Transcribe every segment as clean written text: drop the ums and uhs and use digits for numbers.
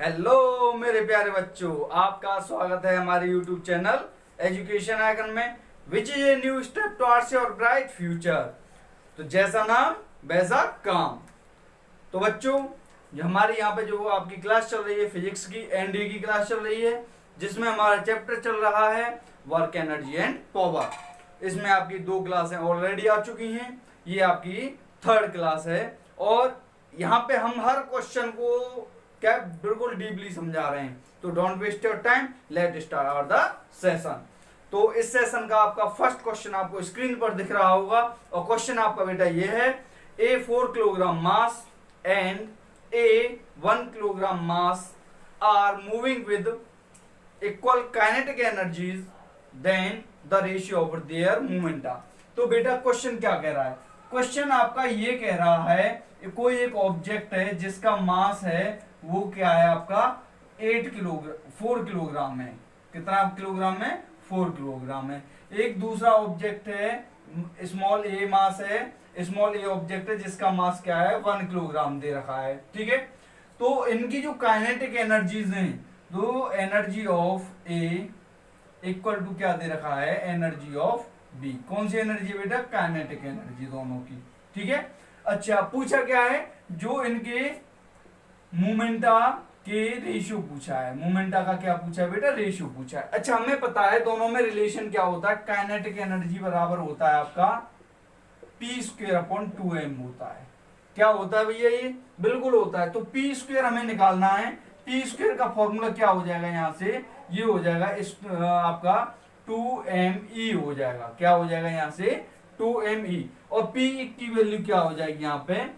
Hello मेरे प्यारे बच्चों, आपका स्वागत है हमारे यूट्यूब चैनल एजुकेशन आइकन में, which is a new step towards your bright future. तो जैसा नाम वैसा काम। तो बच्चों, हमारे यहाँ पे जो आपकी क्लास चल रही है फिजिक्स की एनडी की क्लास चल रही है, जिसमें हमारा चैप्टर चल रहा है वर्क एनर्जी एंड पावर। इसमें आपकी 2 क्लासें ऑलरेडी आ चुकी हैं, ये आपकी 3rd क्लास है। और यहाँ पे हम हर क्वेश्चन को क्या बिल्कुल डीपली समझा रहे हैं। तो don't waste your time, let start the session. तो इस सेशन का आपका फर्स्ट क्वेश्चन आपको स्क्रीन पर दिख रहा होगा, और क्वेश्चन आपका बेटा ये है, a 4 kilogram mass and a 1 kilogram mass are moving with equal kinetic energies, then the ratio of their momenta. तो बेटा क्वेश्चन क्या कह रहा है? क्वेश्चन आपका ये कह रहा है, कोई एक ऑब्जेक्ट है जिसका मास है वो क्या है आपका 4 किलोग्राम है। कितना किलोग्राम में? 4 किलोग्राम है। एक दूसरा ऑब्जेक्ट है, स्मॉल ए मास है, स्मॉल ए ऑब्जेक्ट है जिसका मास क्या है 1 किलोग्राम दे रखा है। ठीक है, तो इनकी जो काइनेटिक एनर्जीज हैं, तो energy of a equal to क्या दे रखा है, एनर्जी ऑफ बी। कौन सी एनर्जी बेटा? काइनेटिक एनर्जी दोनों की। ठीक है, अच्छा पूछा क्या है, जो इनके मोमेंटा के रेशियो पूछा है। मोमेंटा का क्या पूछा है बेटा? रेशियो पूछा है। अच्छा, हमें पता है दोनों में रिलेशन क्या होता है, काइनेटिक एनर्जी बराबर होता है आपका p²/2m होता है। क्या होता है भैया? ये बिल्कुल होता है। तो p² हमें निकालना है। p² का फॉर्मूला क्या हो जाएगा यहाँ से? ये हो जाएगा इस आपका 2me हो जाएगा। क्या हो जाएगा यहाँ से? 2me। और p की वैल्यू क्या हो जाएगी यहाँ पे?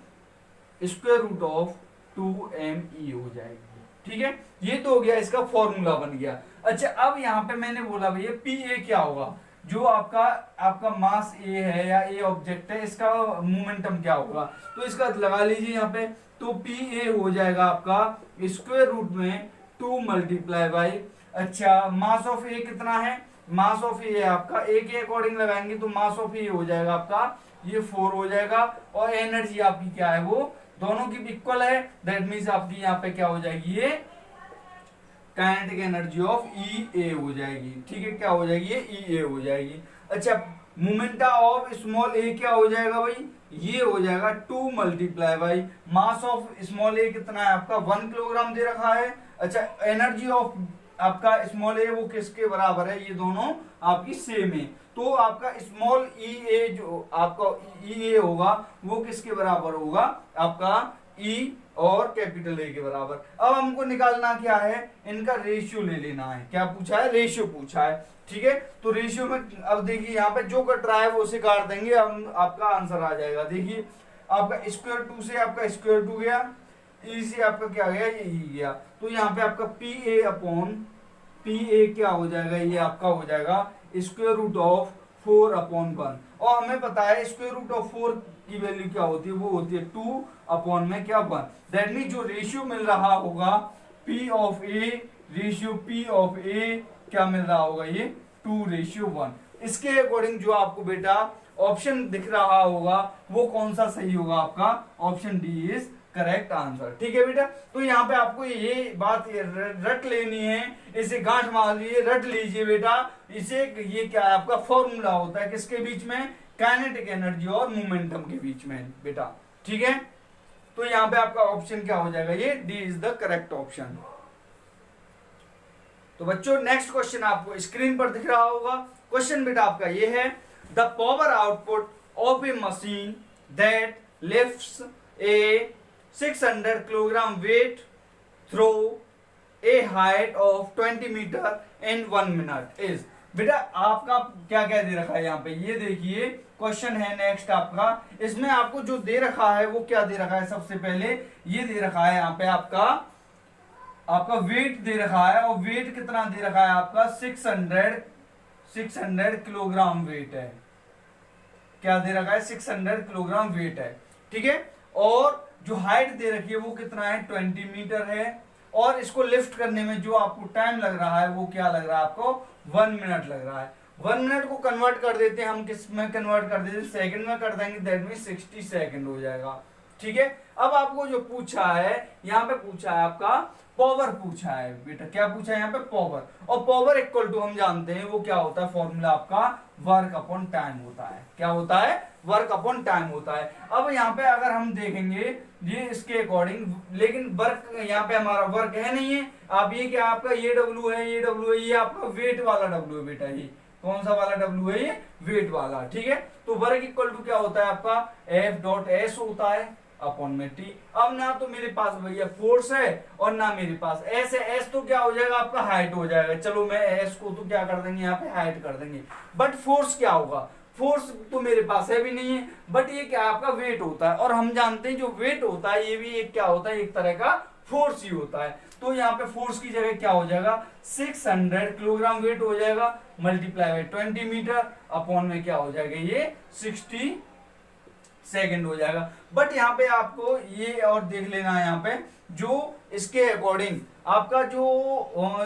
√2me हो जाएगी। ठीक है, ये तो हो गया, इसका फॉर्मूला बन गया। अच्छा, अब यहाँ पे मैंने बोला भैया pa क्या होगा? जो आपका मास a है या a ऑब्जेक्ट है, इसका मोमेंटम क्या होगा? तो इसका लगा लीजिए यहाँ पे। तो pa हो जाएगा आपका √2 मल्टीप्लाई बाई, अच्छा मास ऑफ a कितना है? मास ऑफ a है आपका a के अकॉर्डिंग लगाएंगे तो मास ऑफ a हो जाएगा आपका ये 4 हो जाएगा। और एनर्जी आपकी क्या है, वो दोनों की इक्वल है। दैट मीन्स आपकी यहाँ पे क्या हो जाएगी, ये kinetic energy of E A हो जाएगी। ठीक है, क्या हो जाएगी? ये E A हो जाएगी। अच्छा, मोमेंटा ऑफ स्मॉल a क्या हो जाएगा भाई? ये हो जाएगा 2 multiply by mass of small a कितना है आपका 1 किलोग्राम दे रखा है। अच्छा, एनर्जी ऑफ आपका स्मॉल a वो किसके बराबर है? ये दोनों आपकी सेम है। तो आपका स्मॉल ई ए जो आपका ई ए होगा वो किसके बराबर होगा? आपका ई और कैपिटल ए के बराबर। अब हमको निकालना क्या है, इनका रेशियो ले लेना है। क्या पूछा है? रेशियो पूछा है। ठीक है, तो रेशियो में अब देखिए यहाँ पे जो कट रहा है वो उसे काट देंगे, हम आपका आंसर आ जाएगा। देखिए आपका √2 से आपका √2 गया, ई से आपका क्या गया, ये ई गया। तो यहाँ पे आपका pa क्या हो जाएगा, ये आपका हो जाएगा √4/1। और हमें पता है √4 की वैल्यू क्या होती है, वो होती है 2 में क्या 1। दैट मीन जो रेशियो मिल रहा होगा p of a ratio p of a क्या मिल रहा होगा, ये 2:1। इसके अकॉर्डिंग जो आपको बेटा ऑप्शन दिख रहा होगा वो कौन सा सही होगा? आपका option D is correct answer. ठीक है बेटा, तो यहाँ पे आपको ये बात रट लेनी है, इसे गांठ मार लीजिए, रट लीजिए बेटा। इसे ये क्या है आपका फॉर्मूला होता है किसके बीच में? काइनेटिक एनर्जी और मोमेंटम के बीच में बेटा। ठीक है, तो यहाँ पे आपका ऑप्शन क्या हो जाएगा, ये D is the correct option. तो बच्चों नेक्स्ट क्वेश्चन आपको स्क्रीन पर दिख रहा होगा। क्वेश्चन बेटा आपका ये है, the power output of a machine that lifts a 600 kilogram weight through a height of 20 metre in 1 minute is. बेटा आपका क्या क्या दे रखा है यहाँ पे, ये देखिए क्वेश्चन है नेक्स्ट आपका। इसमें आपको जो दे रखा है वो क्या दे रखा है? सबसे पहले ये दे रखा है यहाँ पे आपका वेट दे रखा है, और वेट कितना दे रखा है आपका 600 किलोग्राम वेट है। क्या दे रखा है? 600 किलोग्राम वेट है। ठीक है, और जो हाइट दे रखी है वो कितना है? 20 मीटर है। और इसको लिफ्ट करने में जो आपको टाइम लग रहा है वो क्या लग रहा है आपको? 1 मिनट लग रहा है। 1 मिनट को कन्वर्ट कर देते हैं हम, किस में कन्वर्ट कर देते हैं? सेकंड में कर देंगे। दैट मीन 60 सेकंड हो जाएगा। ठीक है, अब आपको जो पूछा है यहाँ पे पूछा है आपका पावर पूछा है बेटा, क्या पूछा है यहाँ पे, पावर। और पावर इक्वल टू हम जानते हैं वो क्या होता है, फॉर्मूला आपका वर्क अपॉन टाइम होता है। क्या होता है, वर्क अपॉन टाइम होता है। अब यहाँ पे अगर हम देखेंगे ये इसके अकॉर्डिंग, लेकिन वर्क यहाँ पे हमारा वर्क है नहीं है। आप ये क्या आपका ये डब्ल्यू है, ये डब्ल्यू है, ये आपका वेट वाला डब्ल्यू है बेटा। ये कौन सा वाला डब्ल्यू है, ये वेट वाला, ठीक है। तो वर्क इक्वल टू क्या होता है आपका, एफ डॉट एस होता है अपॉन में टी। अब ना तो मेरे पास भैया फोर्स है और ना मेरे पास एस है। एस तो क्या हो जाएगा आपका, हाइट हो जाएगा। चलो मैं एस को तो क्या कर देंगे यहाँ पे, हाइट कर देंगे। बट फोर्स क्या होगा, फोर्स तो मेरे पास है भी नहीं है। बट ये क्या आपका वेट होता है, और हम जानते हैं जो वेट होता है ये भी एक क्या होता है, एक तरह का फोर्स ही होता है। तो यहाँ पे फोर्स की जगह क्या हो जाएगा, 600 किलोग्राम वेट हो जाएगा, मल्टीप्लाई बाय 20 मीटर अपॉन में क्या हो जाएगा, ये 60 सेकंड हो जाएगा। बट यहाँ पे आपको ये और देख लेना है, यहाँ पे जो इसके अकॉर्डिंग आपका जो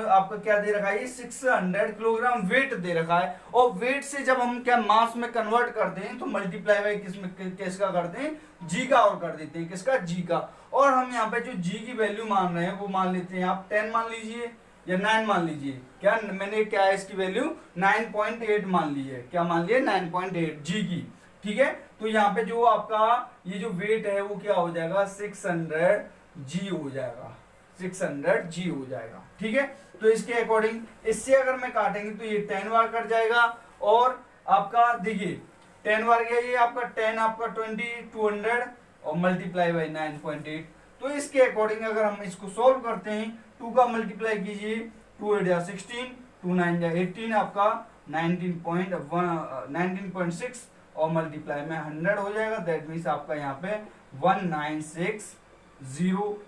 आपका क्या दे रखा है, ये 600 किलोग्राम वेट दे रखा है। और वेट से जब हम क्या मास में कन्वर्ट करते हैं तो मल्टीप्लाई बाय किसका करते हैं, जी का, और कर देते हैं किसका, जी का। और हम यहाँ पे जो जी की वैल्यू मान रहे हैं वो मान लेते हैं आप 10 मान लीजिए या 9 मान लीजिए। क्या मैंने क्या है इसकी वैल्यू 9.8 मान ली है, क्या मान लिया 9.8 जी की, ठीक है। तो यहाँ पे जो आपका ये जो वेट है वो क्या हो जाएगा, 600 जी हो जाएगा, 600 जी हो जाएगा, ठीक है। तो इसके अकॉर्डिंग इससे अगर मैं काटेंगे तो ये 10 बार कट जाएगा। और आपका देखिए 10 बार गया, ये आपका 10 आपका 200 और मल्टीप्लाई बाई 9.8। तो इसके अकॉर्डिंग अगर हम इसको सॉल्व करते हैं, 2 का मल्टीप्लाई कीजिए, 2 8 जा 16, 2 9 जा 18, आपका 19.6 और मल्टीप्लाई में 100 हो जाएगा। दैट मीन्स आपका यहाँ पे 1960,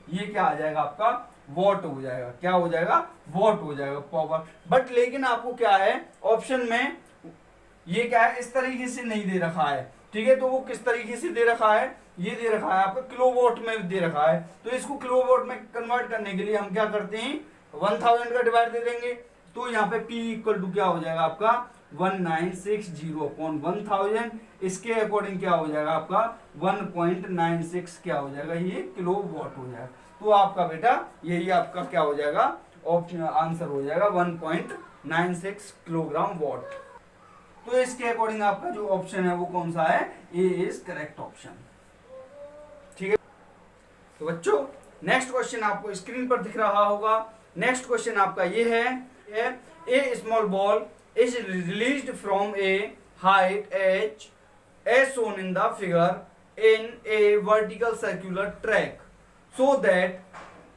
ये क्या आ जाएगा आपका, वॉट हो जाएगा। क्या हो जाएगा, वॉट हो जाएगा पावर। बट लेकिन आपको क्या है, ऑप्शन में ये क्या है, इस तरीके से नहीं दे रखा है, ठीक है। तो वो किस तरीके से दे रखा है, ये दे रखा है आपका किलोवॉट में दे रखा है। तो इसको किलोवॉट में कन्वर्ट करने के लिए हम क्या करते हैं, 1000 का डिवाइड दे देंगे। तो यहाँ पे P इक्वल टू क्या हो जाएगा आपका 1960 अपॉन 1000। इसके अकॉर्डिंग क्या हो जाएगा आपका 1.96 क्या हो जाएगा, ये किलोवाट हो जाएगा। तो आपका बेटा यही आपका क्या हो जाएगा, ऑप्शन आंसर हो जाएगा 1.96 किलोग्राम वॉट। तो इसके अकॉर्डिंग आपका जो ऑप्शन है वो कौन सा है, ए इज करेक्ट ऑप्शन, ठीक है। तो बच्चों नेक्स्ट क्वेश्चन आपको स्क्रीन पर दिख रहा होगा। नेक्स्ट क्वेश्चन आपका ये है, a small ball is released from a height h as shown in the figure in a vertical circular track so that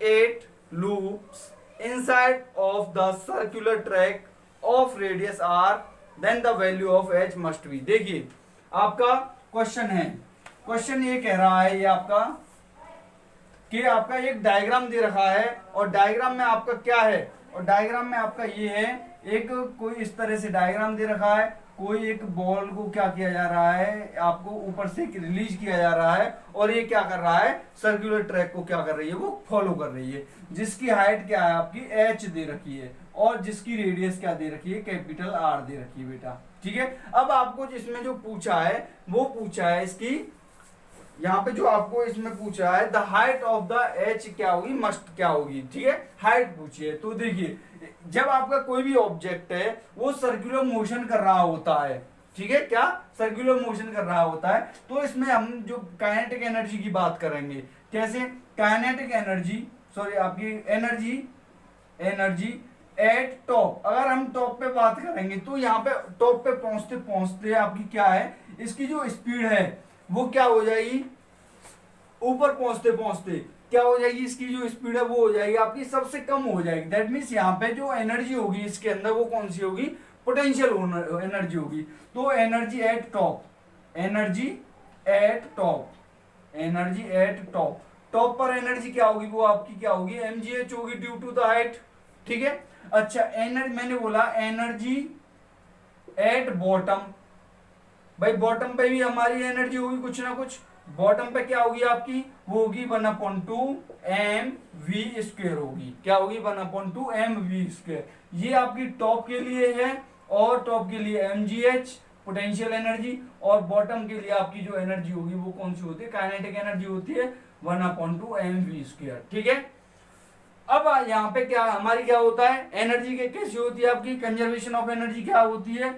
8 loops inside of the circular track of radius r, then the value of h must be। देखिए आपका question है, question ये कह रहा है, ये आपका कि आपका एक डायग्राम दे रखा है और डायग्राम में आपका क्या है, और डायग्राम में आपका ये है, एक कोई इस तरह से डायग्राम दे रखा है, कोई एक बॉल को क्या किया जा रहा है, आपको ऊपर से रिलीज किया जा रहा है, और ये क्या कर रहा है, सर्कुलर ट्रैक को क्या कर रही है, वो फॉलो कर रही है। जिसकी हाइट क्या है आपकी h दे रखी है, और जिसकी रेडियस क्या दे रखी है, कैपिटल R दे रखी है बेटा, ठीक है। अब आपको जिसमें जो पूछा है वो पूछा है इसकी, यहाँ पे जो आपको इसमें पूछा है the height of the H क्या होगी, मस्ट क्या होगी, ठीक है, हाइट पूछी है। तो देखिए जब आपका कोई भी ऑब्जेक्ट है वो सर्कुलर मोशन कर रहा होता है, ठीक है, क्या सर्कुलर मोशन कर रहा होता है, तो इसमें हम जो काइनेटिक एनर्जी की बात करेंगे। कैसे, काइनेटिक एनर्जी, सॉरी आपकी एनर्जी एट टॉप, अगर हम टॉप पे बात करेंगे तो यहाँ पे टॉप पे पहुंचते पहुंचते आपकी क्या है, इसकी जो स्पीड है वो क्या हो जाएगी, ऊपर पहुंचते पहुंचते क्या हो जाएगी, इसकी जो स्पीड है वो हो जाएगी आपकी सबसे कम हो जाएगी। दैट मीन्स यहाँ पे जो एनर्जी होगी इसके अंदर वो कौन सी होगी, पोटेंशियल एनर्जी होगी। तो energy at top, energy at top, energy at top, top पर एनर्जी क्या होगी, वो आपकी क्या होगी, mgh होगी ड्यू टू द हाइट, ठीक है। अच्छा एनर्जी मैंने बोला एनर्जी एट बॉटम, भाई बॉटम पे भी हमारी एनर्जी होगी कुछ ना कुछ, बॉटम पे क्या होगी आपकी, वो होगी 1/2 mv² होगी, क्या होगी 1/2 mv²। ये आपकी टॉप के लिए है, और टॉप के लिए mgh पोटेंशियल एनर्जी, और बॉटम के लिए आपकी जो एनर्जी होगी वो कौन सी होती है, काइनेटिक एनर्जी होती है 1/2 mv², ठीक है। अब यहाँ पे क्या हमारी क्या होता है, एनर्जी के कैसी होती है आपकी कंजर्वेशन ऑफ एनर्जी क्या होती है,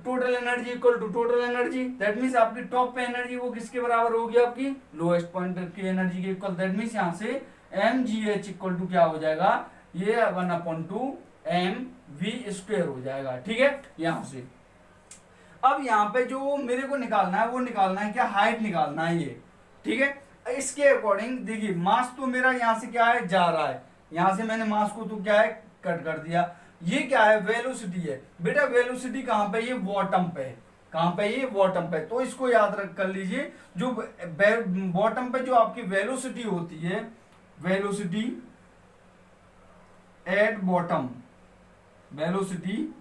total energy equal to total energy. That means आपकी टॉप पे एनर्जी वो किसके बराबर होगी, आपकी लोएस्ट पॉइंट की एनर्जी के इक्वल। दैट मीन्स यहाँ से mgh इक्वल टू क्या हो जाएगा, ये 1/2 mv² हो जाएगा। ठीक है, यहाँ से अब यहाँ पे जो मेरे को निकालना है वो निकालना है क्या, हाइट निकालना है ये। ठीक है, इसके अकॉर्डिंग देखिए मास तो मेरा यहाँ से क्या है जा रहा है, यहाँ से मैंने मास को तो क्या है कट कर दिया। ये क्या है, वेलोसिटी है बेटा। वेलोसिटी कहाँ पे, ये बॉटम पे है। कहाँ पे, ये बॉटम पे। तो इसको याद रख कर लीजिए, जो बॉटम पे जो आपकी वेलोसिटी होती है, velocity at bottom, velocity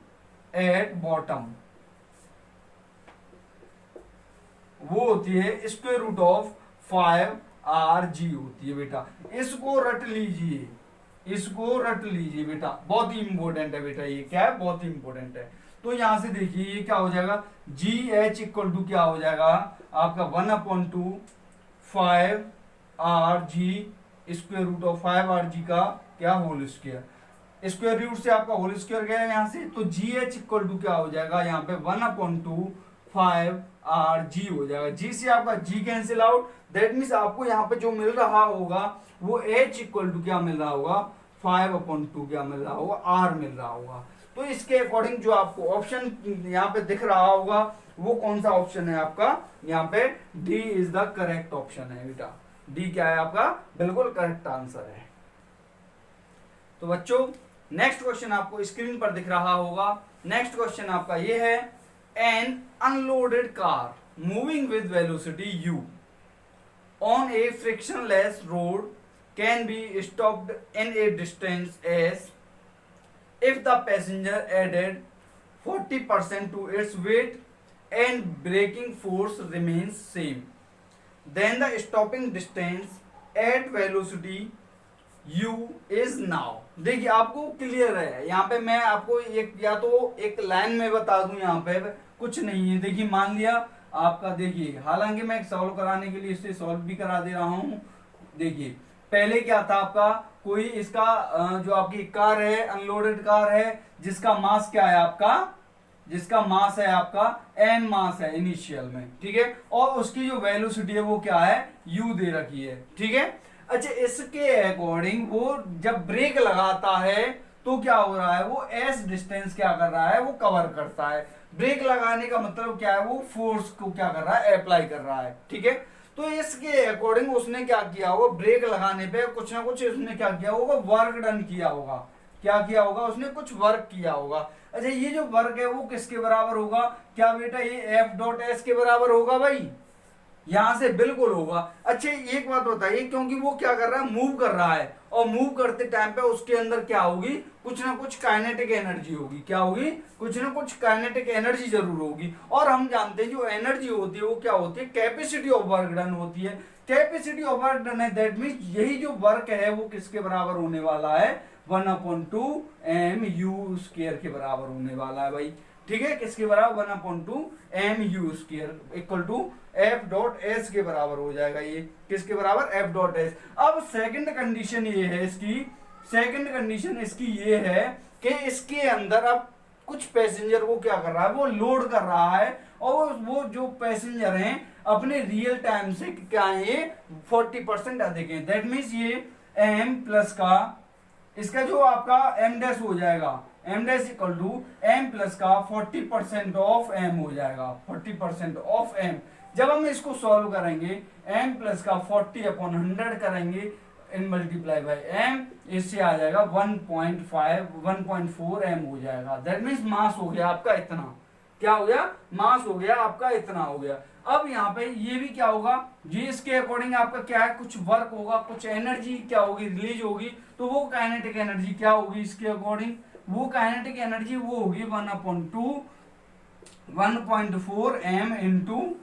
at bottom वो होती है स्क्वायर रूट ऑफ 5rg होती है बेटा। इसको रट लीजिए, इसको रट लीजिए बेटा, बहुत ही इंपॉर्टेंट है बेटा। ये क्या है, बहुत ही इंपॉर्टेंट है। तो यहां से देखिए ये क्या हो जाएगा, gh इक्वल टू क्या हो जाएगा आपका 1/2 5rg square root of 5rg का क्या होल स्क्वायर। स्क्वायर रूट से आपका होल स्क्वायर गया यहाँ से, तो gh इक्वल टू क्या हो जाएगा यहाँ पे 1/2 5rg हो जाएगा। g से आपका g cancel out. That means आपको यहाँ पे जो मिल रहा होगा वो h इक्वल टू क्या मिल रहा होगा, 5/2 क्या मिल रहा होगा, r मिल रहा होगा। तो इसके अकॉर्डिंग जो आपको ऑप्शन यहाँ पे दिख रहा होगा वो कौन सा ऑप्शन है आपका, यहाँ पे D is the correct option है बेटा। डी क्या है आपका, बिल्कुल करेक्ट आंसर है। तो बच्चों नेक्स्ट क्वेश्चन आपको स्क्रीन पर दिख रहा होगा। नेक्स्ट क्वेश्चन आपका ये है, an unloaded car moving with velocity u on a frictionless road can be stopped in a distance s if the passenger added 40% to its weight and braking force remains same. Then the stopping distance at velocity u is now. देखिए आपको clear है, यहाँ पे मैं आपको एक या तो एक लाइन में बता दूं, यहाँ पे कुछ नहीं है। देखिए मान लिया आपका, देखिए हालांकि मैं सॉल्व कराने के लिए इसे सॉल्व भी करा दे रहा हूँ। देखिए पहले क्या था आपका, कोई इसका जो आपकी कार है अनलोडेड कार है जिसका मास क्या है आपका, जिसका मास है आपका m मास है इनिशियल में। ठीक है, और उसकी जो वेलोसिटी है वो क्या है, u दे रखी है। ठीक है, अच्छा इसके अकॉर्डिंग वो जब ब्रेक लगाता है तो क्या हो रहा है, वो एस डिस्टेंस क्या कर रहा है, वो कवर करता है। ब्रेक लगाने का मतलब क्या है, वो फोर्स को क्या कर रहा है, अप्लाई कर रहा है। ठीक है, तो इसके अकॉर्डिंग उसने क्या किया होगा, ब्रेक लगाने पे कुछ ना कुछ उसने क्या किया होगा, वर्क डन किया होगा। क्या किया होगा, उसने कुछ वर्क किया होगा। अच्छा ये जो वर्क है वो किसके बराबर होगा, क्या बेटा ये F.S के बराबर होगा भाई, यहां से बिल्कुल होगा। अच्छा एक बात बताइए, क्योंकि वो क्या कर रहा है, मूव कर रहा है, और मूव करते टाइम पे उसके अंदर क्या होगी, कुछ ना कुछ काइनेटिक एनर्जी होगी। क्या होगी, कुछ ना कुछ काइनेटिक एनर्जी जरूर होगी। और हम जानते हैं जो एनर्जी होती है वो क्या होती है, कैपेसिटी ऑफ वर्क डन होती है। कैपेसिटी ऑफ वर्क डन है, दैट मीन्स यही जो वर्क है वो किसके बराबर होने वाला है, 1/2 mu² के बराबर होने वाला है भाई। ठीक है, किसके बराबर, 1/2 mu² इक्वल टू F.S के बराबर हो जाएगा। ये किसके बराबर, F.S। अब सेकंड कंडीशन ये है इसकी, सेकंड कंडीशन इसकी ये है कि इसके अंदर अब कुछ पैसेंजर को क्या कर रहा है, वो लोड कर रहा है, और वो जो पैसेंजर हैं अपने रियल टाइम से क्या है, ये 40% अधिक है। दैट मीन्स ये m प्लस का इसका जो आपका m' हो जाएगा, m' equal to m plus का 40% ऑफ m हो जाएगा, 40% ऑफ m। जब हम इसको सॉल्व करेंगे m प्लस का 40/100 करेंगे इन मल्टीप्लाई बाय m, इससे आ जाएगा 1.4 m हो जाएगा। दैट मीन्स मास हो गया आपका इतना, क्या हो गया, मास हो गया आपका इतना हो गया। अब यहाँ पे ये भी क्या होगा, जी इसके अकॉर्डिंग आपका क्या है, कुछ वर्क होगा, कुछ एनर्जी क्या होगी, रिलीज होगी। तो वो काइनेटिक एनर्जी क्या होगी इसके अकॉर्डिंग, वो काइनेटिक एनर्जी वो होगी 1/4 m इंटू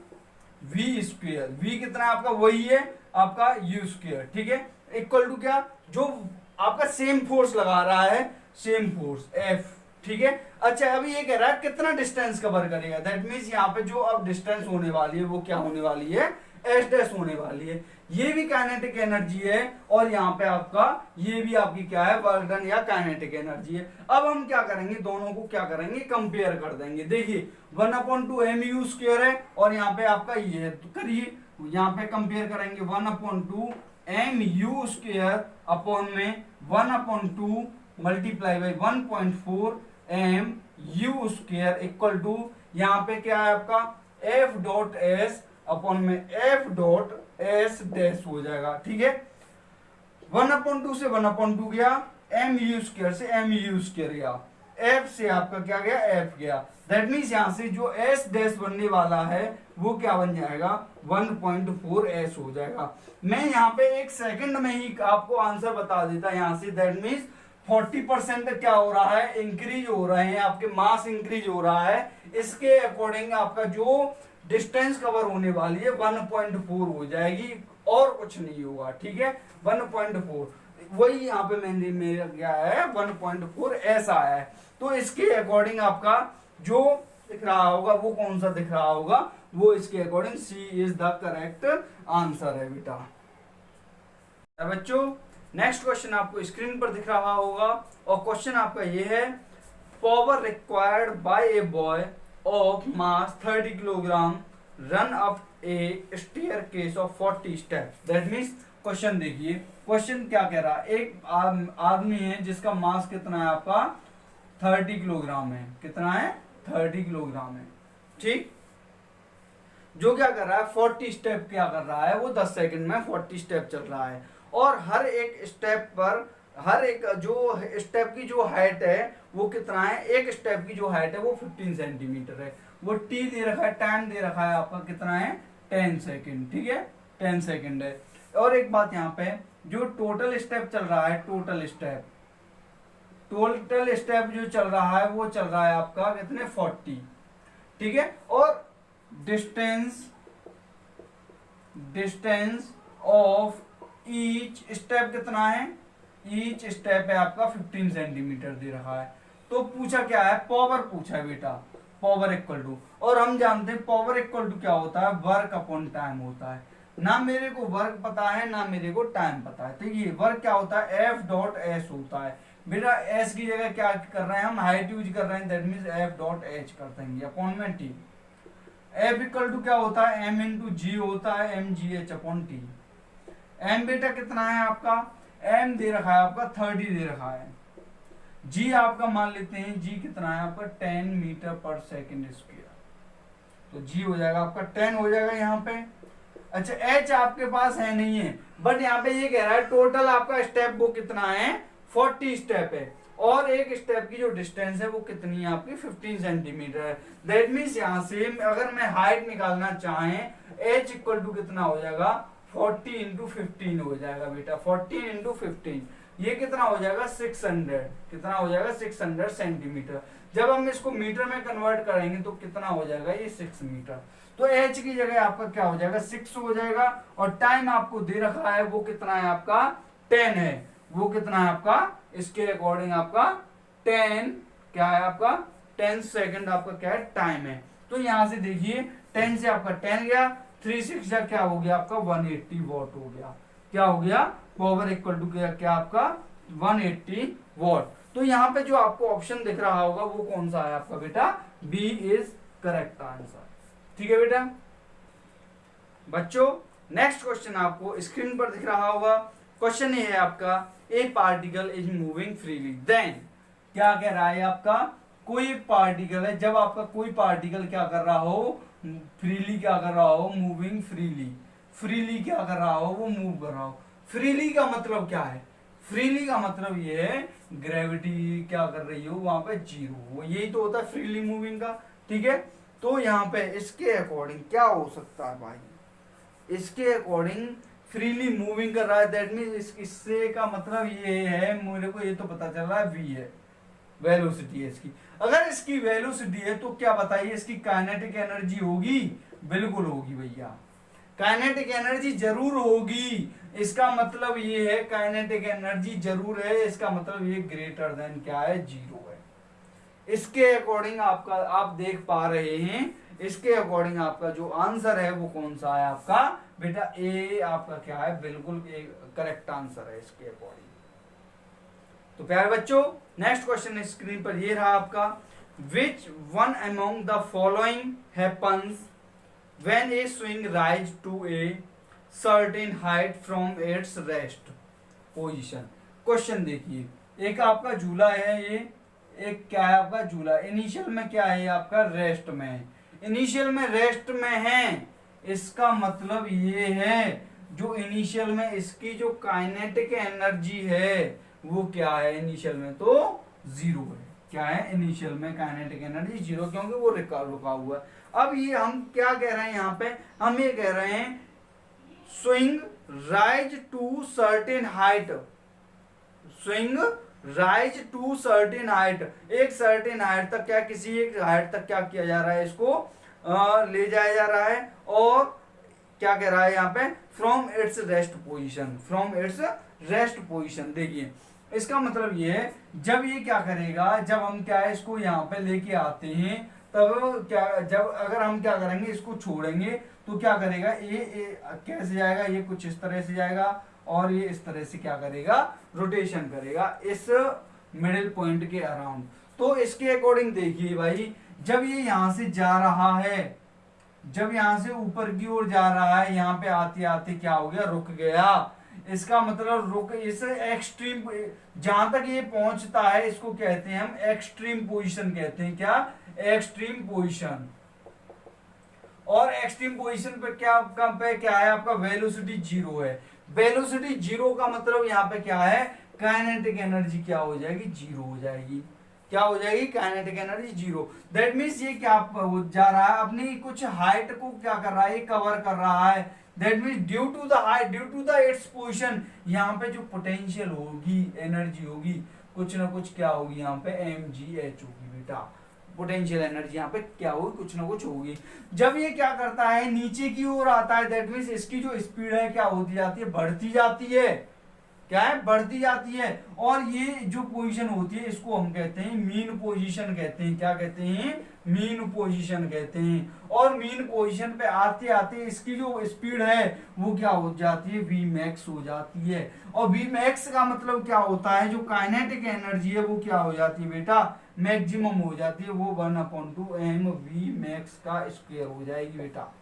v²। v कितना आपका, वही है आपका u²। ठीक है, इक्वल टू क्या, जो आपका सेम फोर्स लगा रहा है, सेम फोर्स F। ठीक है, अच्छा अभी ये कह रहा है कितना डिस्टेंस कवर करेगा। दैट मीन्स यहाँ पे जो अब डिस्टेंस होने वाली है वो क्या होने वाली है, एस डैश होने वाली है। ये भी काइनेटिक एनर्जी है और यहाँ पे आपका ये भी आपकी क्या है, वर्क डन या काइनेटिक एनर्जी है। अब हम क्या करेंगे, दोनों को क्या करेंगे, कंपेयर कर देंगे। देखिए 1/2 mu² है और यहाँ पे आपका ये है, तो करिए यहाँ पे कंपेयर करेंगे 1/2 mu² अपॉन में 1/2 multiply by 1.4 mu² equal to यहाँ पे क्या है आपका F.S अपॉन में F.S डैश हो जाएगा। ठीक है, 1/2 से 1/2 गया, mu² से mu² गया, F से आपका क्या गया, F गया। दैट मीन्स यहाँ से जो S डैश बनने वाला है वो क्या बन जाएगा, 1.4S हो जाएगा। मैं यहाँ पे एक सेकंड में ही आपको आंसर बता देता यहाँ से। दैट मीन्स 40% क्या हो रहा है, इंक्रीज हो रहे हैं, आपके मास इंक्रीज हो रहा है। इसके अकॉर्डिंग आपका जो डिस्टेंस कवर होने वाली है 1.4 हो जाएगी और कुछ नहीं होगा। ठीक है, 1.4 वही यहाँ पे मैंने मेरा क्या है 1.4S आया है। तो इसके अकॉर्डिंग आपका जो दिख रहा होगा वो कौन सा दिख रहा होगा, वो इसके according C is the correct answer है बेटा। बच्चों नेक्स्ट क्वेश्चन आपको स्क्रीन पर दिख रहा होगा और क्वेश्चन आपका ये है, power required by a boy of mass 30 kilogram run up A staircase of 40 steps. That means question देखिए, क्वेश्चन क्या कह रहा है, एक आदमी है जिसका मास कितना है आपका 30 किलोग्राम है। कितना है, 30 किलोग्राम है। ठीक, जो क्या कर रहा है 40 स्टेप क्या कर रहा है, वो 10 सेकंड में 40 स्टेप चल रहा है और हर एक स्टेप पर, हर एक जो स्टेप की जो हाइट है वो कितना है, एक स्टेप की जो हाइट है वो 15 सेंटीमीटर है। वो टी दे रखा है, टाइम दे रखा है आपका कितना है 10 सेकंड। ठीक है, 10 सेकंड है। और एक बात यहाँ पे, जो टोटल स्टेप चल रहा है, टोटल स्टेप जो चल रहा है वो चल रहा है आपका कितने 40। ठीक है, और डिस्टेंस ऑफ ईच स्टेप कितना है, ईच स्टेप है आपका 15 सेंटीमीटर दे रहा है। तो पूछा क्या है, पावर पूछा है बेटा, पावर इक्वल टू, और हम जानते हैं पावर इक्वल टू क्या होता है, वर्क अपॉन टाइम होता है। ना मेरे को वर्क पता है ना मेरे को टाइम पता है, तो ये वर्क क्या होता है F.S होता है बेटा। S की जगह क्या कर रहे हैं हम, हाइट यूज कर रहे हैं, दैट मींस F.H कर देंगे अपॉन में T। F इक्वल टू क्या होता है, M इंटू G होता है, mgh अपॉन T। M बेटा कितना है आपका, M दे रखा है आपका 30 दे रखा है। G आपका मान लेते हैं, G कितना है आपका 10 मीटर पर सेकेंड स्क्वायर, तो G हो जाएगा आपका 10 हो जाएगा यहाँ पे। अच्छा H आपके पास है नहीं है, बट यहाँ पे ये कह रहा है टोटल आपका स्टेप वो कितना है 40 स्टेप है और एक स्टेप की जो डिस्टेंस है वो कितनी है आपकी 15 सेंटीमीटर है। दैट मीन्स यहाँ से अगर मैं हाइट निकालना चाहें, H इक्वल टू कितना हो जाएगा 40 इंटू 15 हो जाएगा बेटा, 40 इंटू 15 ये कितना हो जाएगा 600, कितना हो जाएगा 600 सेंटीमीटर। जब हम इसको मीटर में कन्वर्ट करेंगे तो कितना हो जाएगा ये 6 मीटर। तो H की जगह आपका क्या हो जाएगा 6 हो जाएगा और टाइम आपको दे रखा है वो कितना है आपका 10 है। वो कितना है आपका, इसके अकॉर्डिंग आपका 10 क्या है आपका 10 सेकंड आपका क्या है टाइम है। तो यहां से देखिए 10 से आपका 10 गया, 3 6 जा क्या हो गया आपका 180 वॉट हो गया। क्या हो गया, पावर इक्वल टू क्या आपका 180 वॉट। तो यहाँ पे जो आपको ऑप्शन दिख रहा होगा वो कौन सा है आपका बेटा, बी इज करेक्ट आंसर। ठीक है बेटा। बच्चों नेक्स्ट क्वेश्चन आपको स्क्रीन पर दिख रहा होगा। क्वेश्चन ये है आपका, a particle is moving freely then, क्या कह रहा है आपका, कोई पार्टिकल है, जब आपका कोई पार्टिकल क्या कर रहा हो, फ्रीली क्या कर रहा हो, मूविंग फ्रीली, फ्रीली क्या कर रहा हो, वो मूव कर रहा हो। फ्रीली का मतलब क्या है, फ्रीली का मतलब ये है ग्रेविटी क्या कर रही हो वहां पे जीरो, यही तो होता है फ्रीली मूविंग का। ठीक है, तो यहाँ पे इसके अकॉर्डिंग क्या हो सकता है भाई, इसके अकॉर्डिंग फ्रीली मूविंग कर रहा है, दैट मीन्स इससे का मतलब ये है, मेरे को ये तो पता चल रहा है v है, वेलोसिटी है इसकी। अगर इसकी वेलोसिटी है तो क्या बताइए इसकी काइनेटिक एनर्जी होगी, बिल्कुल होगी भैया, काइनेटिक एनर्जी जरूर होगी। इसका मतलब ये है काइनेटिक एनर्जी जरूर है, इसका मतलब ये ग्रेटर देन क्या है, जीरो है। इसके अकॉर्डिंग आपका आप देख पा रहे हैं इसके अकॉर्डिंग आपका जो आंसर है वो कौन सा है आपका बेटा ए आपका क्या है, बिल्कुल करेक्ट आंसर है इसके अकॉर्डिंग। तो प्यारे बच्चों नेक्स्ट क्वेश्चन स्क्रीन पर ये रहा आपका, which one among the following happens when a swing rise to a certain height from its rest position. Question देखिए, एक आपका झूला है, ये एक क्या है आपका झूला, इनिशियल में क्या है आपका रेस्ट में है, इनिशियल में रेस्ट में है, इसका मतलब ये है जो इनिशियल में इसकी जो काइनेटिक एनर्जी है वो क्या है इनिशियल में, तो जीरो है। क्या है इनिशियल में काइनेटिक एनर्जी जीरो, क्योंकि वो रुका हुआ है। अब ये हम क्या कह रहे हैं यहाँ पे, हम ये कह रहे हैं swing rise to certain height, swing rise to certain height, एक सर्टेन हाइट तक क्या, किसी एक हाइट तक क्या किया जा रहा है, इसको ले जाया जा रहा है। और क्या कह रहा है यहाँ पे, from its rest position, from its rest position. देखिए इसका मतलब ये है जब ये क्या करेगा, जब हम क्या है इसको यहाँ पे लेके आते हैं तब क्या, जब अगर हम क्या करेंगे इसको छोड़ेंगे तो क्या करेगा, ये कैसे जाएगा, ये कुछ इस तरह से जाएगा और ये इस तरह से क्या करेगा, रोटेशन करेगा इस मिडिल पॉइंट के अराउंड। तो इसके अकॉर्डिंग देखिए भाई, जब ये यहां से जा रहा है, जब यहां से ऊपर की ओर जा रहा है, यहाँ पे आते आते क्या हो गया, रुक गया। इसका मतलब रुक, इस एक्सट्रीम जहां तक ये पहुंचता है इसको कहते हैं हम एक्सट्रीम पोजीशन कहते हैं, क्या, एक्सट्रीम पोजीशन। और एक्सट्रीम पोजीशन पे क्या है आपका, वेलोसिटी जीरो है। वेलोसिटी जीरो का मतलब यहाँ पे क्या है, काइनेटिक एनर्जी क्या हो जाएगी, जीरो हो जाएगी। क्या हो जाएगी, kinetic energy zero. That means ये क्या जा रहा है, अपनी कुछ हाइट को क्या कर रहा है, ये कवर कर रहा है। That means due to the height, due to the its position, यहाँ पे जो पोटेंशियल होगी, एनर्जी होगी, कुछ ना कुछ क्या होगी यहाँ पे, mgh होगी बेटा, पोटेंशियल एनर्जी यहाँ पे क्या होगी, कुछ ना कुछ होगी। जब ये क्या करता है, नीचे की ओर आता है, दैट मीन्स इसकी जो स्पीड है क्या होती जाती है, बढ़ती जाती है। क्या है, बढ़ती जाती है। और ये जो पोजीशन होती है इसको हम कहते हैं मीन पोजीशन कहते हैं। क्या कहते हैं, मीन पोजीशन कहते हैं। और मीन पोजीशन पे आते आते इसकी जो स्पीड है वो क्या हो जाती है, वी मैक्स हो जाती है। और वी मैक्स का मतलब क्या होता है, जो काइनेटिक एनर्जी है वो क्या हो जाती है बेटा, मैक्सिमम हो जाती है, वो 1/2 mv मैक्स का स्क्वायर हो जाएगी बेटा।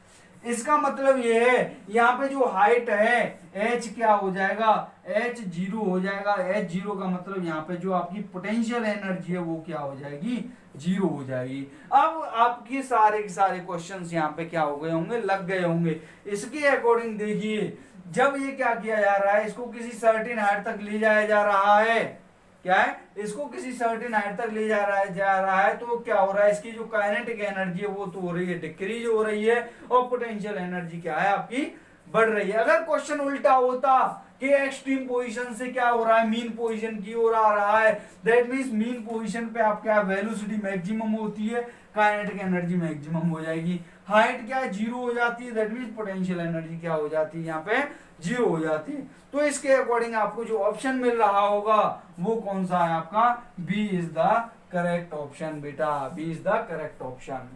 इसका मतलब ये है यहाँ पे जो हाइट है h क्या हो जाएगा, h जीरो हो जाएगा। h जीरो का मतलब यहाँ पे जो आपकी पोटेंशियल एनर्जी है वो क्या हो जाएगी, जीरो हो जाएगी। अब आपके सारे के सारे क्वेश्चंस यहाँ पे क्या हो गए होंगे, लग गए होंगे। इसके अकॉर्डिंग देखिए, जब ये क्या किया जा रहा है, इसको किसी सर्टेन हाइट तक ले जाया जा रहा है, क्या है, इसको किसी सर्टेन हाइट तक ले जा रहा है तो क्या हो रहा है, इसकी जो काइनेटिक एनर्जी है वो तो हो रही है, डिक्रीज हो रही है। और पोटेंशियल एनर्जी क्या है आपकी, बढ़ रही है। अगर क्वेश्चन उल्टा होता कि एक्सट्रीम पोजीशन से क्या हो रहा है, मीन पोजीशन की ओर आ रहा है, दैट मींस मीन पोजीशन पे आप क्या, वेलोसिटी मैक्सिमम होती है, काइनेटिक एनर्जी मैक्सिमम हो जाएगी। हाइट क्या है, जीरो हो जाती है, दैट मींस पोटेंशियल एनर्जी क्या हो जाती है, यहाँ पे जीरो हो जाती है। तो इसके अकॉर्डिंग आपको जो ऑप्शन मिल रहा होगा वो कौन सा है आपका, B is the correct option बेटा, B is the correct option.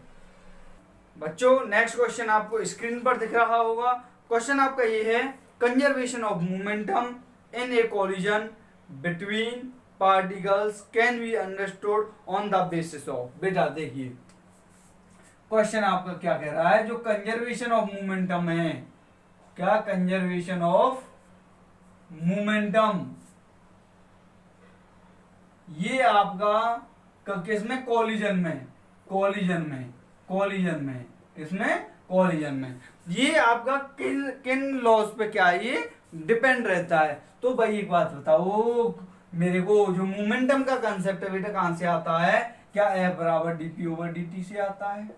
बच्चों नेक्स्ट क्वेश्चन आपको स्क्रीन पर दिख रहा होगा। क्वेश्चन आपका ये है, conservation of momentum in a collision between particles can be understood on the basis of. बेटा देखिए क्वेश्चन आपका क्या कह रहा है, जो कंजर्वेशन ऑफ मोमेंटम है, क्या, कंजर्वेशन ऑफ मोमेंटम, ये आपका किसमें, कॉलिजन में, कॉलिजन में, कॉलिजन में, इसमें कॉलिजन में, ये आपका किन लॉज पे क्या है, ये डिपेंड रहता है। तो भाई एक बात बताओ मेरे को, जो मोमेंटम का कंसेप्ट है बेटा कहां से आता है, क्या F बराबर dp/dt से आता है,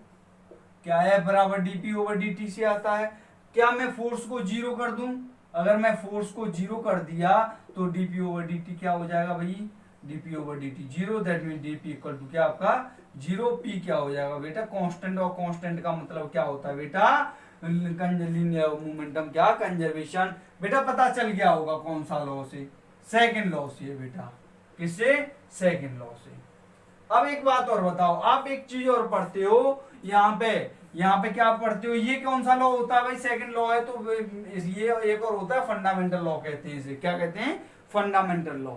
क्या F बराबर dp/dt से आता है। क्या मैं फोर्स को जीरो कर दूं, अगर मैं फोर्स को जीरो कर दिया तो dp/dt क्या हो जाएगा भाई, dp/dt zero, that mean dp equal to क्या आपका जीरो, p क्या हो जाएगा बेटा कांस्टेंट। और कांस्टेंट का मतलब क्या होता है बेटा, लीनियर मोमेंटम क्या, कंजर्वेशन। बेटा पता चल गया होगा कौन सा लॉ से, सेकंड लॉ से बेटा, किससे, सेकंड लॉ से। अब एक बात और बताओ, आप एक चीज और पढ़ते हो यहाँ पे, यहाँ पे क्या पढ़ते हो, ये कौन सा लॉ होता है भाई, सेकंड लॉ है, तो ये एक और होता है फंडामेंटल लॉ कहते हैं इसे, क्या कहते हैं, फंडामेंटल लॉ।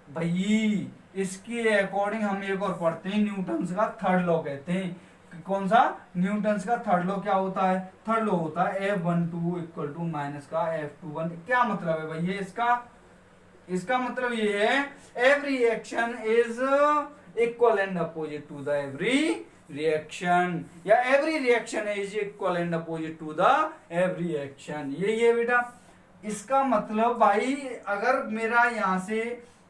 भाई इसके अकॉर्डिंग हम एक और पढ़ते हैं, न्यूटन्स का थर्ड लॉ कहते हैं। कौन सा, न्यूटन्स का थर्ड लॉ क्या होता है, थर्ड लॉ होता है F12 इक्वल टू माइनस का F21। क्या मतलब है भाई ये इसका मतलब ये है every action is equal and opposite to the every reaction, या every reaction is equal and opposite to the every action. यही है बेटा इसका मतलब। भाई अगर मेरा यहां से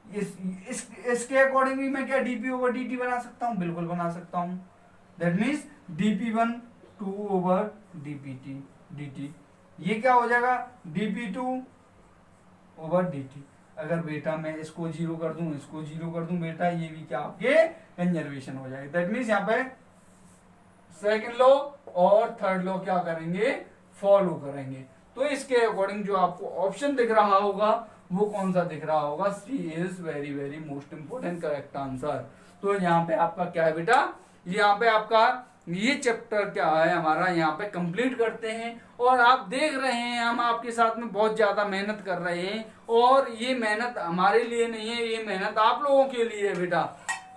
इसके अकॉर्डिंग भी मैं क्या dp ओवर dt बना सकता हूं, बिल्कुल बना सकता हूं। That means dp1 2 over dt, ये क्या हो जाएगा dp2 ओवर dt। अगर बेटा मैं इसको जीरो कर दूं, इसको जीरो कर दूं बेटा, ये भी क्या आपके कंजर्वेशन हो जाएगा। दैट मीन्स यहाँ पे सेकंड लॉ और थर्ड लॉ क्या करेंगे, फॉलो करेंगे। तो इसके अकॉर्डिंग जो आपको ऑप्शन दिख रहा होगा वो कौन सा दिख रहा होगा, C is very very most important correct answer. तो यहाँ पे आपका क्या है बेटा, यहाँ पे आपका ये चैप्टर क्या है हमारा यहाँ पे कंप्लीट करते हैं। और आप देख रहे हैं हम आपके साथ में बहुत ज्यादा मेहनत कर रहे हैं, और ये मेहनत हमारे लिए नहीं है, ये मेहनत आप लोगों के लिए है बेटा।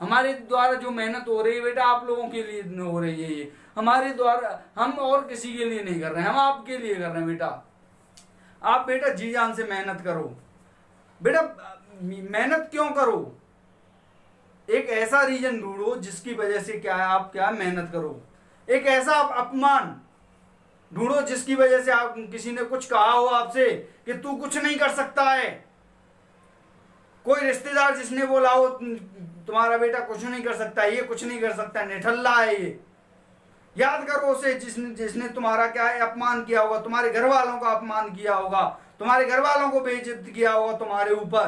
हमारे द्वारा जो मेहनत हो रही है बेटा आप लोगों के लिए हो रही है, ये हमारे द्वारा, हम और किसी के लिए नहीं कर रहे हैं, हम आपके लिए कर रहे हैं बेटा। आप बेटा जी जान से मेहनत करो बेटा। मेहनत क्यों करो, एक ऐसा रीजन ढूंढो जिसकी वजह से क्या है आप क्या मेहनत करो। एक ऐसा अपमान ढूंढो जिसकी वजह से आप, किसी ने कुछ कहा हो आपसे कि तू कुछ नहीं कर सकता है। कोई रिश्तेदार जिसने बोला हो तुम्हारा बेटा कुछ नहीं कर सकता, ये कुछ नहीं कर सकता, निठल्ला है ये। याद करो उसे जिसने तुम्हारा क्या है अपमान किया होगा, तुम्हारे घर वालों का अपमान किया होगा, तुम्हारे घर वालों को बेइज्जत किया होगा तुम्हारे ऊपर,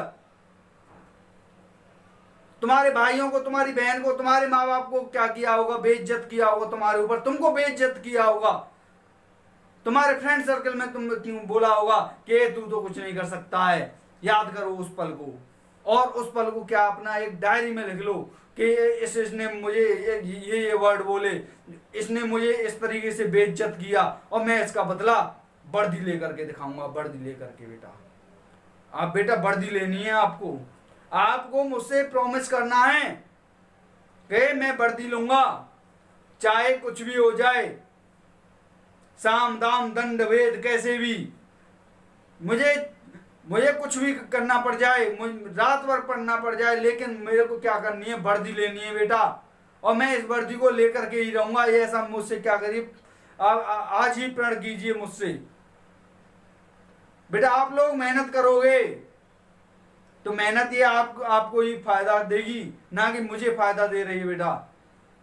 तुम्हारे भाइयों को, तुम्हारी बहन को, तुम्हारे माँ बाप को क्या किया होगा, बेइज्जत किया होगा तुम्हारे ऊपर, तुमको बेइज्जत किया होगा, तुम्हारे फ्रेंड सर्कल में तुम क्यों बोला होगा कि तू तो कुछ नहीं कर सकता है। याद करो उस पल को, और उस पल को क्या अपना एक डायरी में लिख लो कि इसने मुझे ये वर्ड बोले, इसने मुझे इस तरीके से बेइज्जत किया और मैं इसका बदला वर्दी लेकर के दिखाऊंगा। वर्दी लेकर के बेटा, आप बेटा वर्दी लेनी है आपको, आपको मुझसे प्रॉमिस करना है कि मैं वर्दी लूंगा चाहे कुछ भी हो जाए, साम दाम दंड भेद कैसे भी, मुझे कुछ भी करना पड़ जाए, रात भर पढ़ना पड़ जाए, लेकिन मेरे को क्या करनी है, वर्दी लेनी है बेटा, और मैं इस वर्दी को लेकर के ही रहूंगा। ये ऐसा मुझसे क्या करिए, आज ही प्रण कीजिए मुझसे बेटा। आप लोग मेहनत करोगे तो मेहनत ये आपको ही फायदा देगी, ना कि मुझे फायदा दे रही है बेटा।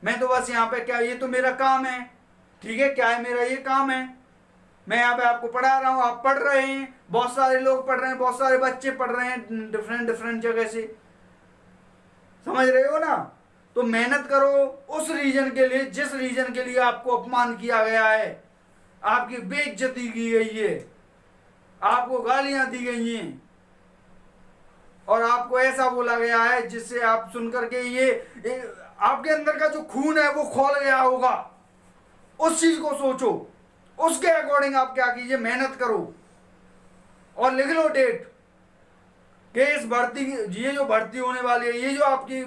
मैं तो बस यहाँ पे क्या, ये तो मेरा काम है, ठीक है, क्या है मेरा ये काम है, मैं यहाँ पे आपको पढ़ा रहा हूँ, आप पढ़ रहे हैं, बहुत सारे लोग पढ़ रहे हैं, बहुत सारे बच्चे पढ़ रहे हैं डिफरेंट जगह से, समझ रहे हो ना। तो मेहनत करो उस रीजन के लिए जिस रीजन के लिए आपको अपमान किया गया है, आपकी बेइज्जती की गई है, आपको गालियां दी गई हैं, और आपको ऐसा बोला गया है जिससे आप सुनकर के ये आपके अंदर का जो खून है वो खौल गया होगा। उस चीज को सोचो, उसके अकॉर्डिंग आप क्या कीजिए, मेहनत करो और लिख लो डेट कि इस भर्ती, ये जो भर्ती होने वाली है, ये जो आपकी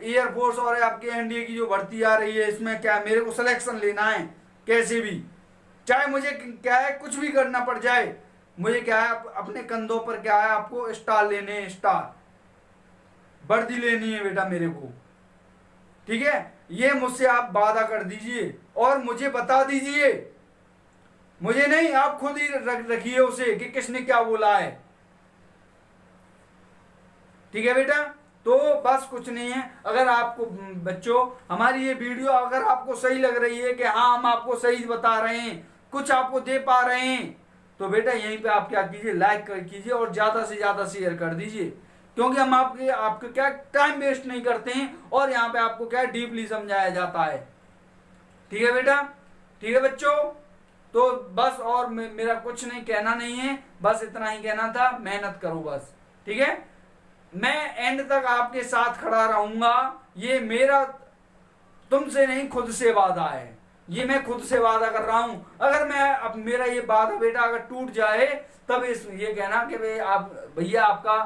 एयरफोर्स और आपके एनडीए की जो भर्ती आ रही है, इसमें क्या मेरे को सिलेक्शन लेना है कैसे भी, चाहे मुझे क्या है कुछ भी करना पड़ जाए, मुझे क्या है अपने कंधों पर क्या है आपको स्टार लेने हैं, स्टार वर्दी लेनी है बेटा मेरे को, ठीक है। ये मुझसे आप वादा कर दीजिए और मुझे बता दीजिए, मुझे नहीं, आप खुद ही रखिए उसे कि किसने क्या बोला है, ठीक है बेटा। तो बस कुछ नहीं है। अगर आपको बच्चों हमारी ये वीडियो अगर आपको सही लग रही है कि हाँ हम आपको सही बता रहे हैं, कुछ आपको दे पा रहे हैं, तो बेटा यहीं पे आप क्या कीजिए, लाइक कर कीजिए और ज्यादा से ज्यादा शेयर कर दीजिए, क्योंकि हम आपके क्या टाइम वेस्ट नहीं करते हैं, और यहाँ पे आपको क्या डीपली समझाया जाता है, ठीक है बेटा, ठीक है बच्चों। तो बस और मेरा कुछ नहीं कहना नहीं है, बस इतना ही कहना था, मेहनत करो बस, ठीक है। मैं एंड तक आपके साथ खड़ा रहूंगा, ये मेरा तुमसे नहीं खुद से वादा है। ये मैं खुद से वादा कर रहा हूं। अगर मैं अब मेरा ये वादा बेटा अगर टूट जाए तब ये कहना कि भाई आप भैया आपका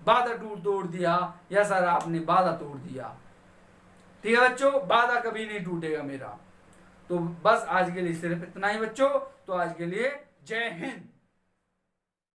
वादा तोड़ दिया, या सर आपने वादा तोड़ दिया। ठीक है बच्चों, वादा कभी नहीं टूटेगा मेरा। तो बस आज के लिए सिर्फ इतना ही बच्चों। तो आज के लिए जय हिंद।